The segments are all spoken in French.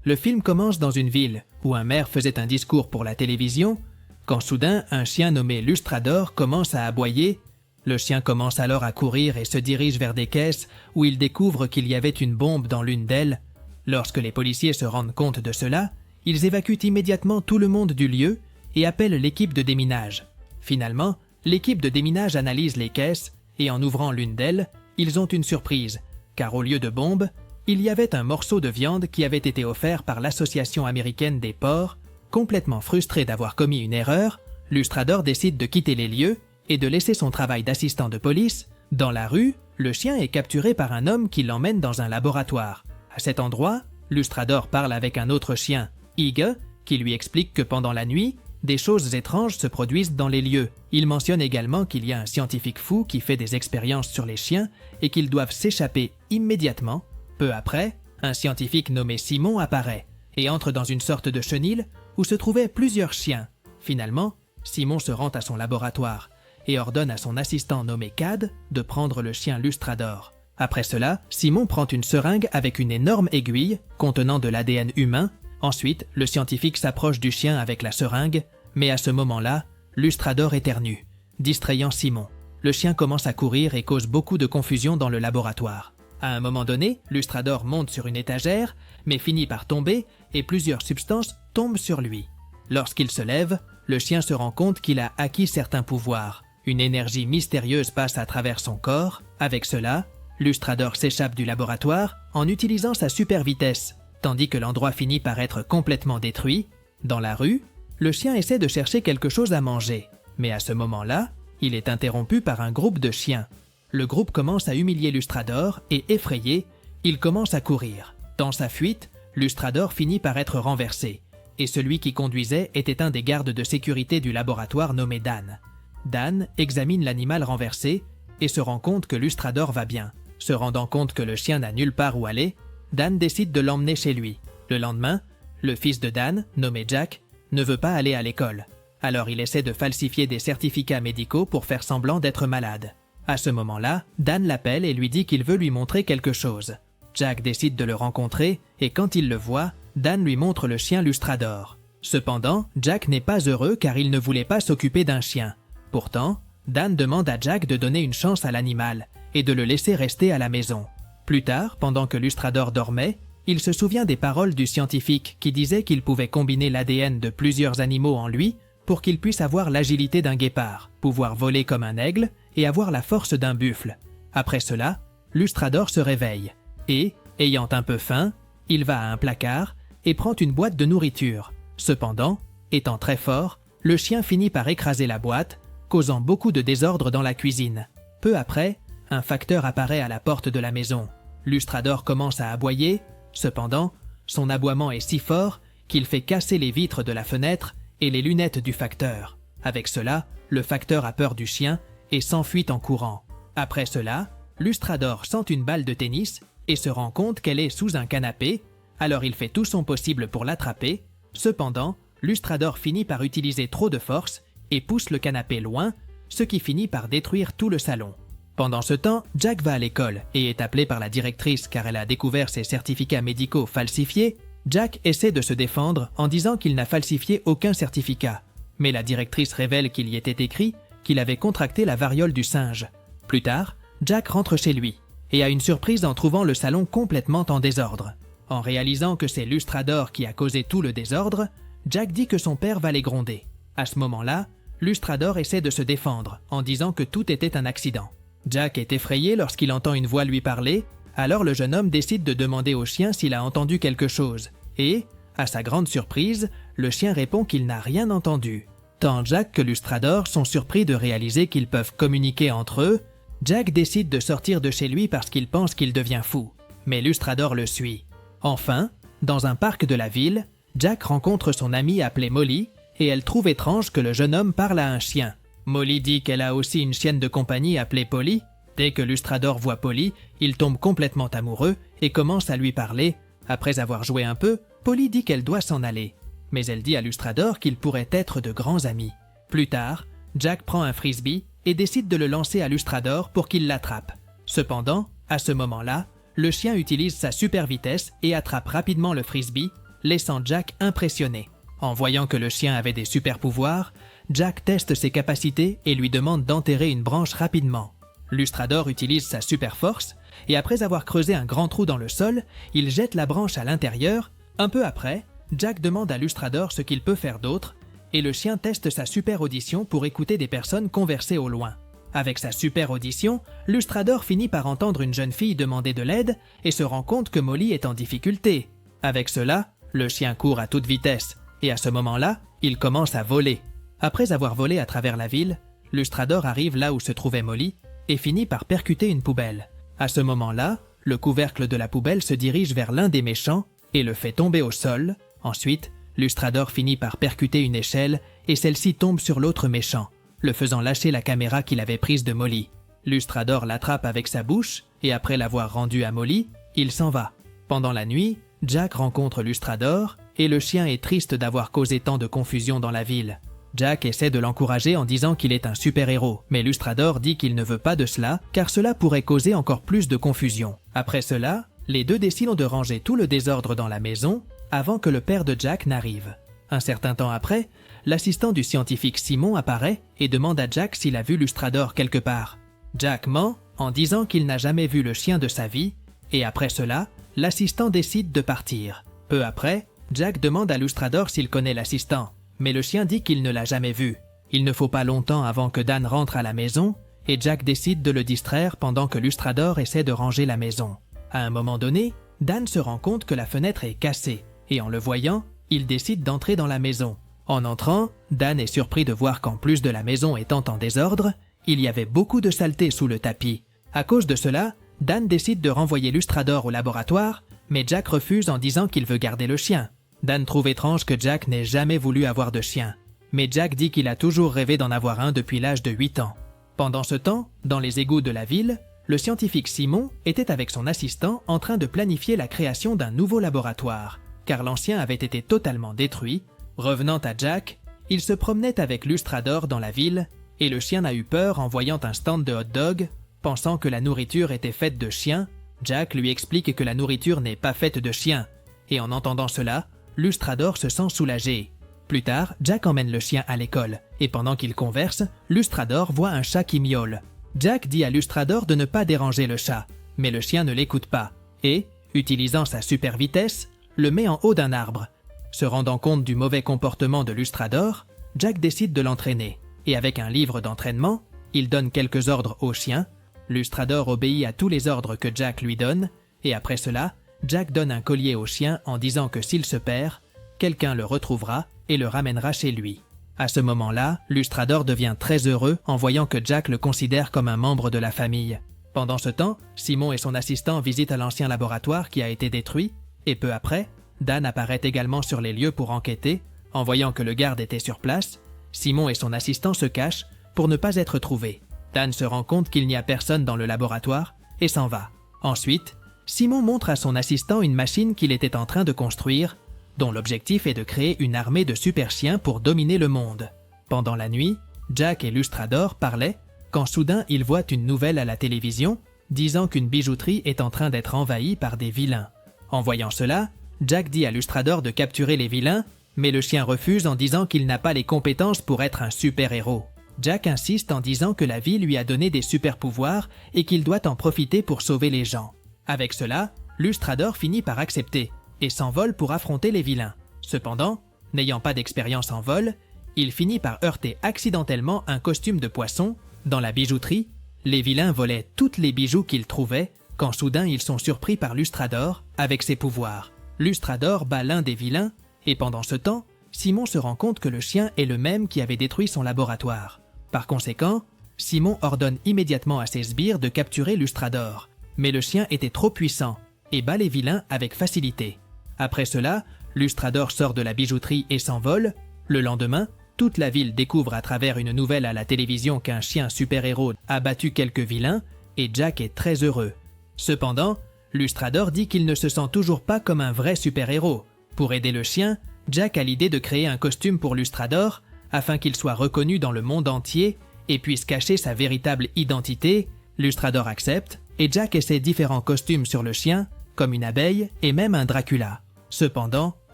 Le film commence dans une ville où un maire faisait un discours pour la télévision, quand soudain un chien nommé Lustrador commence à aboyer. Le chien commence alors à courir et se dirige vers des caisses où il découvre qu'il y avait une bombe dans l'une d'elles. Lorsque les policiers se rendent compte de cela, ils évacuent immédiatement tout le monde du lieu et appellent l'équipe de déminage. Finalement, l'équipe de déminage analyse les caisses et en ouvrant l'une d'elles, ils ont une surprise, car au lieu de bombe, il y avait un morceau de viande qui avait été offert par l'Association américaine des porcs. Complètement frustré d'avoir commis une erreur, Lustrador décide de quitter les lieux et de laisser son travail d'assistant de police. Dans la rue, le chien est capturé par un homme qui l'emmène dans un laboratoire. À cet endroit, Lustrador parle avec un autre chien, Ige, qui lui explique que pendant la nuit, des choses étranges se produisent dans les lieux. Il mentionne également qu'il y a un scientifique fou qui fait des expériences sur les chiens et qu'ils doivent s'échapper immédiatement. Peu après, un scientifique nommé Simon apparaît et entre dans une sorte de chenil où se trouvaient plusieurs chiens. Finalement, Simon se rend à son laboratoire et ordonne à son assistant nommé Cad de prendre le chien Lustrador. Après cela, Simon prend une seringue avec une énorme aiguille contenant de l'ADN humain. Ensuite, le scientifique s'approche du chien avec la seringue, mais à ce moment-là, Lustrador éternue, distrayant Simon. Le chien commence à courir et cause beaucoup de confusion dans le laboratoire. À un moment donné, Lustrador monte sur une étagère, mais finit par tomber et plusieurs substances tombent sur lui. Lorsqu'il se lève, le chien se rend compte qu'il a acquis certains pouvoirs. Une énergie mystérieuse passe à travers son corps. Avec cela, Lustrador s'échappe du laboratoire en utilisant sa super vitesse, tandis que l'endroit finit par être complètement détruit. Dans la rue, le chien essaie de chercher quelque chose à manger, mais à ce moment-là, il est interrompu par un groupe de chiens. Le groupe commence à humilier Lustrador et, effrayé, il commence à courir. Dans sa fuite, Lustrador finit par être renversé, et celui qui conduisait était un des gardes de sécurité du laboratoire nommé Dan. Dan examine l'animal renversé et se rend compte que Lustrador va bien. Se rendant compte que le chien n'a nulle part où aller, Dan décide de l'emmener chez lui. Le lendemain, le fils de Dan, nommé Jack, ne veut pas aller à l'école. Alors il essaie de falsifier des certificats médicaux pour faire semblant d'être malade. À ce moment-là, Dan l'appelle et lui dit qu'il veut lui montrer quelque chose. Jack décide de le rencontrer et quand il le voit, Dan lui montre le chien Lustrador. Cependant, Jack n'est pas heureux car il ne voulait pas s'occuper d'un chien. Pourtant, Dan demande à Jack de donner une chance à l'animal et de le laisser rester à la maison. Plus tard, pendant que Lustrador dormait, il se souvient des paroles du scientifique qui disait qu'il pouvait combiner l'ADN de plusieurs animaux en lui pour qu'il puisse avoir l'agilité d'un guépard, pouvoir voler comme un aigle et avoir la force d'un buffle. Après cela, Lustrador se réveille et, ayant un peu faim, il va à un placard et prend une boîte de nourriture. Cependant, étant très fort, le chien finit par écraser la boîte, causant beaucoup de désordre dans la cuisine. Peu après, un facteur apparaît à la porte de la maison. Lustrador commence à aboyer, cependant, son aboiement est si fort qu'il fait casser les vitres de la fenêtre et les lunettes du facteur. Avec cela, le facteur a peur du chien et s'enfuit en courant. Après cela, Lustrador sent une balle de tennis et se rend compte qu'elle est sous un canapé, alors il fait tout son possible pour l'attraper. Cependant, Lustrador finit par utiliser trop de force et pousse le canapé loin, ce qui finit par détruire tout le salon. Pendant ce temps, Jack va à l'école et est appelé par la directrice car elle a découvert ses certificats médicaux falsifiés. Jack essaie de se défendre en disant qu'il n'a falsifié aucun certificat, mais la directrice révèle qu'il y était écrit qu'il avait contracté la variole du singe. Plus tard, Jack rentre chez lui et a une surprise en trouvant le salon complètement en désordre. En réalisant que c'est Lustrador qui a causé tout le désordre, Jack dit que son père va les gronder. À ce moment-là, Lustrador essaie de se défendre en disant que tout était un accident. Jack est effrayé lorsqu'il entend une voix lui parler, alors le jeune homme décide de demander au chien s'il a entendu quelque chose. Et, à sa grande surprise, le chien répond qu'il n'a rien entendu. Tant Jack que Lustrador sont surpris de réaliser qu'ils peuvent communiquer entre eux. Jack décide de sortir de chez lui parce qu'il pense qu'il devient fou, mais Lustrador le suit. Enfin, dans un parc de la ville, Jack rencontre son amie appelée Molly et elle trouve étrange que le jeune homme parle à un chien. Molly dit qu'elle a aussi une chienne de compagnie appelée Polly. Dès que Lustrador voit Polly, il tombe complètement amoureux et commence à lui parler. Après avoir joué un peu, Polly dit qu'elle doit s'en aller. Mais elle dit à Lustrador qu'ils pourraient être de grands amis. Plus tard, Jack prend un frisbee et décide de le lancer à Lustrador pour qu'il l'attrape. Cependant, à ce moment-là, le chien utilise sa super vitesse et attrape rapidement le frisbee. laissant Jack impressionné. En voyant que le chien avait des super pouvoirs, Jack teste ses capacités et lui demande d'enterrer une branche rapidement. Lustrador utilise sa super force et après avoir creusé un grand trou dans le sol, il jette la branche à l'intérieur. Un peu après, Jack demande à Lustrador ce qu'il peut faire d'autre et le chien teste sa super audition pour écouter des personnes converser au loin. Avec sa super audition, Lustrador finit par entendre une jeune fille demander de l'aide et se rend compte que Molly est en difficulté. Avec cela, le chien court à toute vitesse et à ce moment-là, il commence à voler. Après avoir volé à travers la ville, Lustrador arrive là où se trouvait Molly et finit par percuter une poubelle. À ce moment-là, le couvercle de la poubelle se dirige vers l'un des méchants et le fait tomber au sol. Ensuite, Lustrador finit par percuter une échelle et celle-ci tombe sur l'autre méchant, le faisant lâcher la caméra qu'il avait prise de Molly. Lustrador l'attrape avec sa bouche et après l'avoir rendue à Molly, il s'en va. Pendant la nuit, Jack rencontre Lustrador et le chien est triste d'avoir causé tant de confusion dans la ville. Jack essaie de l'encourager en disant qu'il est un super-héros, mais Lustrador dit qu'il ne veut pas de cela car cela pourrait causer encore plus de confusion. Après cela, les deux décident de ranger tout le désordre dans la maison avant que le père de Jack n'arrive. Un certain temps après, l'assistant du scientifique Simon apparaît et demande à Jack s'il a vu Lustrador quelque part. Jack ment en disant qu'il n'a jamais vu le chien de sa vie et après cela, l'assistant décide de partir. Peu après, Jack demande à Lustrador s'il connaît l'assistant, mais le chien dit qu'il ne l'a jamais vu. Il ne faut pas longtemps avant que Dan rentre à la maison et Jack décide de le distraire pendant que Lustrador essaie de ranger la maison. À un moment donné, Dan se rend compte que la fenêtre est cassée et en le voyant, il décide d'entrer dans la maison. En entrant, Dan est surpris de voir qu'en plus de la maison étant en désordre, il y avait beaucoup de saleté sous le tapis. À cause de cela, Dan décide de renvoyer Lustrador au laboratoire, mais Jack refuse en disant qu'il veut garder le chien. Dan trouve étrange que Jack n'ait jamais voulu avoir de chien, mais Jack dit qu'il a toujours rêvé d'en avoir un depuis l'âge de 8 ans. Pendant ce temps, dans les égouts de la ville, le scientifique Simon était avec son assistant en train de planifier la création d'un nouveau laboratoire, car l'ancien avait été totalement détruit. Revenant à Jack, il se promenait avec Lustrador dans la ville et le chien a eu peur en voyant un stand de hot-dog. Pensant que la nourriture était faite de chiens, Jack lui explique que la nourriture n'est pas faite de chiens et en entendant cela, Lustrador se sent soulagé. Plus tard, Jack emmène le chien à l'école et pendant qu'ils conversent, Lustrador voit un chat qui miaule. Jack dit à Lustrador de ne pas déranger le chat, mais le chien ne l'écoute pas et, utilisant sa super vitesse, le met en haut d'un arbre. Se rendant compte du mauvais comportement de Lustrador, Jack décide de l'entraîner et avec un livre d'entraînement, il donne quelques ordres au chien. Lustrador obéit à tous les ordres que Jack lui donne et après cela, Jack donne un collier au chien en disant que s'il se perd, quelqu'un le retrouvera et le ramènera chez lui. À ce moment-là, Lustrador devient très heureux en voyant que Jack le considère comme un membre de la famille. Pendant ce temps, Simon et son assistant visitent l'ancien laboratoire qui a été détruit et peu après, Dan apparaît également sur les lieux pour enquêter. En voyant que le garde était sur place, Simon et son assistant se cachent pour ne pas être trouvés. Dan se rend compte qu'il n'y a personne dans le laboratoire et s'en va. Ensuite, Simon montre à son assistant une machine qu'il était en train de construire, dont l'objectif est de créer une armée de super chiens pour dominer le monde. Pendant la nuit, Jack et Lustrador parlaient quand soudain ils voient une nouvelle à la télévision disant qu'une bijouterie est en train d'être envahie par des vilains. En voyant cela, Jack dit à Lustrador de capturer les vilains, mais le chien refuse en disant qu'il n'a pas les compétences pour être un super-héros. Jack insiste en disant que la vie lui a donné des super-pouvoirs et qu'il doit en profiter pour sauver les gens. Avec cela, Lustrador finit par accepter et s'envole pour affronter les vilains. Cependant, n'ayant pas d'expérience en vol, il finit par heurter accidentellement un costume de poisson. Dans la bijouterie, les vilains volaient toutes les bijoux qu'ils trouvaient quand soudain ils sont surpris par Lustrador avec ses pouvoirs. Lustrador bat l'un des vilains et pendant ce temps, Simon se rend compte que le chien est le même qui avait détruit son laboratoire. Par conséquent, Simon ordonne immédiatement à ses sbires de capturer Lustrador, mais le chien était trop puissant et bat les vilains avec facilité. Après cela, Lustrador sort de la bijouterie et s'envole. Le lendemain, toute la ville découvre à travers une nouvelle à la télévision qu'un chien super-héros a battu quelques vilains et Jack est très heureux. Cependant, Lustrador dit qu'il ne se sent toujours pas comme un vrai super-héros. Pour aider le chien, Jack a l'idée de créer un costume pour Lustrador afin qu'il soit reconnu dans le monde entier et puisse cacher sa véritable identité. Lustrador accepte et Jack essaie différents costumes sur le chien, comme une abeille et même un Dracula. Cependant,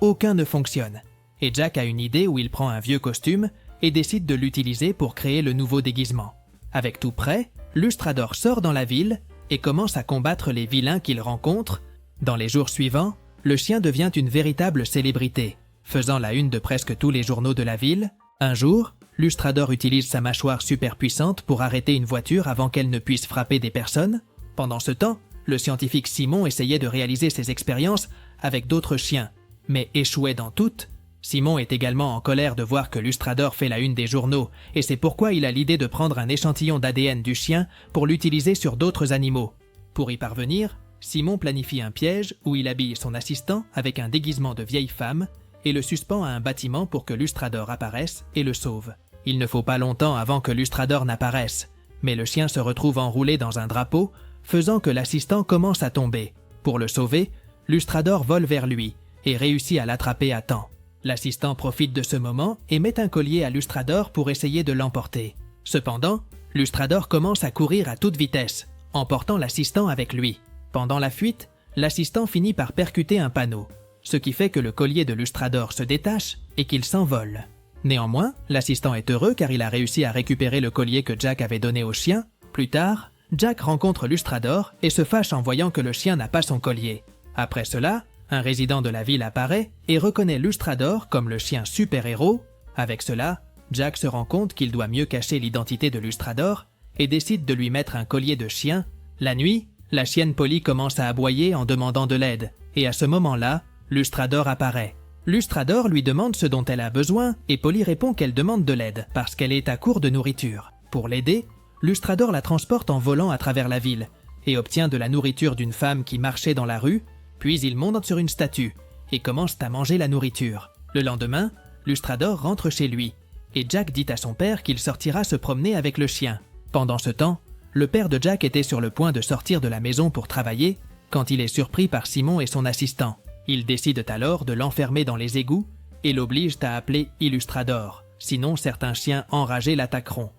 aucun ne fonctionne. Et Jack a une idée où il prend un vieux costume et décide de l'utiliser pour créer le nouveau déguisement. Avec tout prêt, Lustrador sort dans la ville et commence à combattre les vilains qu'il rencontre. Dans les jours suivants, le chien devient une véritable célébrité, faisant la une de presque tous les journaux de la ville. Un jour, Lustrador utilise sa mâchoire super puissante pour arrêter une voiture avant qu'elle ne puisse frapper des personnes. Pendant ce temps, le scientifique Simon essayait de réaliser ses expériences avec d'autres chiens, mais échouait dans toutes. Simon est également en colère de voir que Lustrador fait la une des journaux, et c'est pourquoi il a l'idée de prendre un échantillon d'ADN du chien pour l'utiliser sur d'autres animaux. Pour y parvenir, Simon planifie un piège où il habille son assistant avec un déguisement de vieille femme et le suspend à un bâtiment pour que Lustrador apparaisse et le sauve. Il ne faut pas longtemps avant que Lustrador n'apparaisse, mais le chien se retrouve enroulé dans un drapeau, faisant que l'assistant commence à tomber. Pour le sauver, Lustrador vole vers lui et réussit à l'attraper à temps. L'assistant profite de ce moment et met un collier à Lustrador pour essayer de l'emporter. Cependant, Lustrador commence à courir à toute vitesse, emportant l'assistant avec lui. Pendant la fuite, l'assistant finit par percuter un panneau, ce qui fait que le collier de Lustrador se détache et qu'il s'envole. Néanmoins, l'assistant est heureux car il a réussi à récupérer le collier que Jack avait donné au chien. Plus tard, Jack rencontre Lustrador et se fâche en voyant que le chien n'a pas son collier. Après cela, un résident de la ville apparaît et reconnaît Lustrador comme le chien super-héros. Avec cela, Jack se rend compte qu'il doit mieux cacher l'identité de Lustrador et décide de lui mettre un collier de chien. La nuit, la chienne Polly commence à aboyer en demandant de l'aide, et à ce moment-là, Lustrador apparaît. Lustrador lui demande ce dont elle a besoin et Polly répond qu'elle demande de l'aide parce qu'elle est à court de nourriture. Pour l'aider, Lustrador la transporte en volant à travers la ville et obtient de la nourriture d'une femme qui marchait dans la rue, puis ils montent sur une statue et commencent à manger la nourriture. Le lendemain, Lustrador rentre chez lui et Jack dit à son père qu'il sortira se promener avec le chien. Pendant ce temps, le père de Jack était sur le point de sortir de la maison pour travailler quand il est surpris par Simon et son assistant. Ils décident alors de l'enfermer dans les égouts et l'obligent à appeler Illustrador, sinon certains chiens enragés l'attaqueront.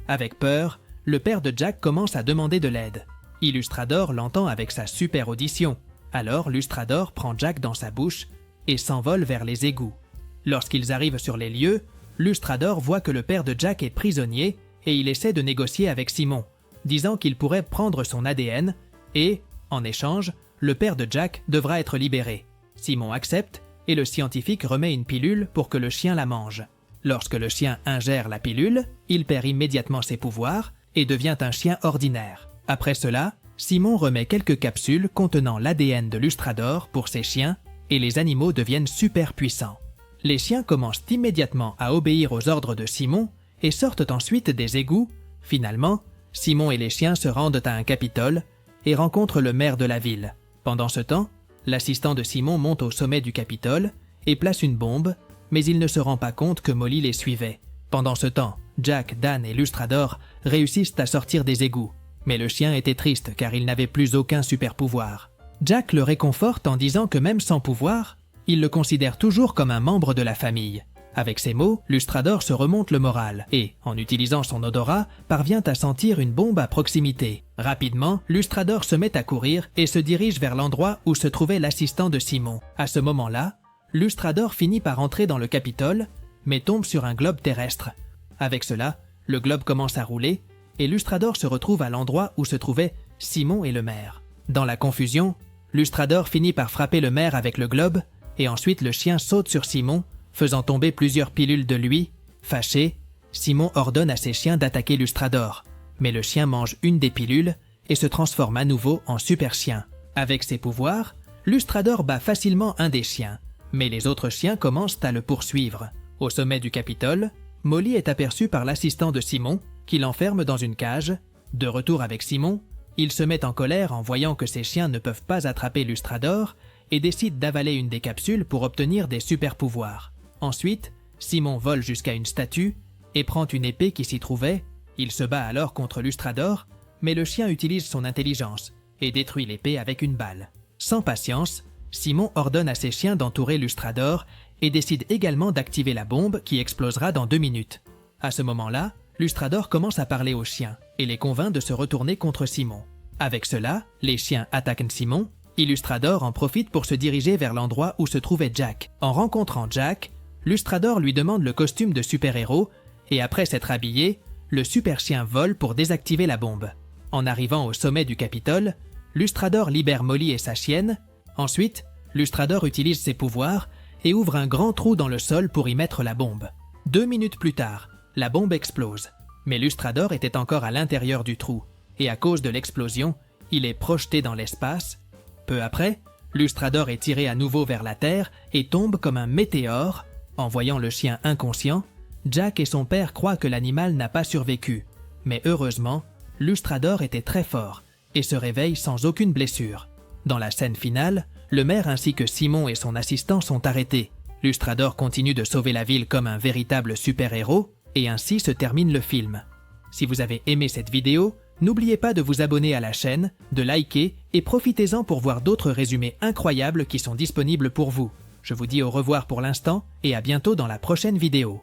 Avec peur, le père de Jack commence à demander de l'aide. Illustrador l'entend avec sa super audition. Alors Lustrador prend Jack dans sa bouche et s'envole vers les égouts. Lorsqu'ils arrivent sur les lieux, Lustrador voit que le père de Jack est prisonnier et il essaie de négocier avec Simon, disant qu'il pourrait prendre son ADN et, en échange, le père de Jack devra être libéré. Simon accepte et le scientifique remet une pilule pour que le chien la mange. Lorsque le chien ingère la pilule, il perd immédiatement ses pouvoirs et devient un chien ordinaire. Après cela, Simon remet quelques capsules contenant l'ADN de Lustrador pour ses chiens et les animaux deviennent super puissants. Les chiens commencent immédiatement à obéir aux ordres de Simon et sortent ensuite des égouts. Finalement, Simon et les chiens se rendent à un Capitole et rencontrent le maire de la ville. Pendant ce temps, l'assistant de Simon monte au sommet du Capitole et place une bombe, mais il ne se rend pas compte que Molly les suivait. Pendant ce temps, Jack, Dan et Lustrador réussissent à sortir des égouts, mais le chien était triste car il n'avait plus aucun super pouvoir. Jack le réconforte en disant que même sans pouvoir, il le considère toujours comme un membre de la famille. Avec ces mots, Lustrador se remonte le moral et, en utilisant son odorat, parvient à sentir une bombe à proximité. Rapidement, Lustrador se met à courir et se dirige vers l'endroit où se trouvait l'assistant de Simon. À ce moment-là, Lustrador finit par entrer dans le Capitole, mais tombe sur un globe terrestre. Avec cela, le globe commence à rouler et Lustrador se retrouve à l'endroit où se trouvaient Simon et le maire. Dans la confusion, Lustrador finit par frapper le maire avec le globe et ensuite le chien saute sur Simon, faisant tomber plusieurs pilules de lui. Fâché, Simon ordonne à ses chiens d'attaquer Lustrador, mais le chien mange une des pilules et se transforme à nouveau en super chien. Avec ses pouvoirs, Lustrador bat facilement un des chiens, mais les autres chiens commencent à le poursuivre. Au sommet du Capitole, Molly est aperçue par l'assistant de Simon, qui l'enferme dans une cage. De retour avec Simon, il se met en colère en voyant que ses chiens ne peuvent pas attraper Lustrador et décide d'avaler une des capsules pour obtenir des super pouvoirs. Ensuite, Simon vole jusqu'à une statue et prend une épée qui s'y trouvait. Il se bat alors contre Lustrador, mais le chien utilise son intelligence et détruit l'épée avec une balle. Sans patience, Simon ordonne à ses chiens d'entourer Lustrador et décide également d'activer la bombe qui explosera dans 2 minutes. À ce moment-là, Lustrador commence à parler aux chiens et les convainc de se retourner contre Simon. Avec cela, les chiens attaquent Simon, Illustrador en profite pour se diriger vers l'endroit où se trouvait Jack. En rencontrant Jack, Lustrador lui demande le costume de super-héros et après s'être habillé, le super chien vole pour désactiver la bombe. En arrivant au sommet du Capitole, Lustrador libère Molly et sa chienne. Ensuite, Lustrador utilise ses pouvoirs et ouvre un grand trou dans le sol pour y mettre la bombe. 2 minutes plus tard, la bombe explose. Mais Lustrador était encore à l'intérieur du trou et à cause de l'explosion, il est projeté dans l'espace. Peu après, Lustrador est tiré à nouveau vers la Terre et tombe comme un météore. En voyant le chien inconscient, Jack et son père croient que l'animal n'a pas survécu. Mais heureusement, Lustrador était très fort et se réveille sans aucune blessure. Dans la scène finale, le maire ainsi que Simon et son assistant sont arrêtés. Lustrador continue de sauver la ville comme un véritable super-héros et ainsi se termine le film. Si vous avez aimé cette vidéo, n'oubliez pas de vous abonner à la chaîne, de liker et profitez-en pour voir d'autres résumés incroyables qui sont disponibles pour vous. Je vous dis au revoir pour l'instant et à bientôt dans la prochaine vidéo.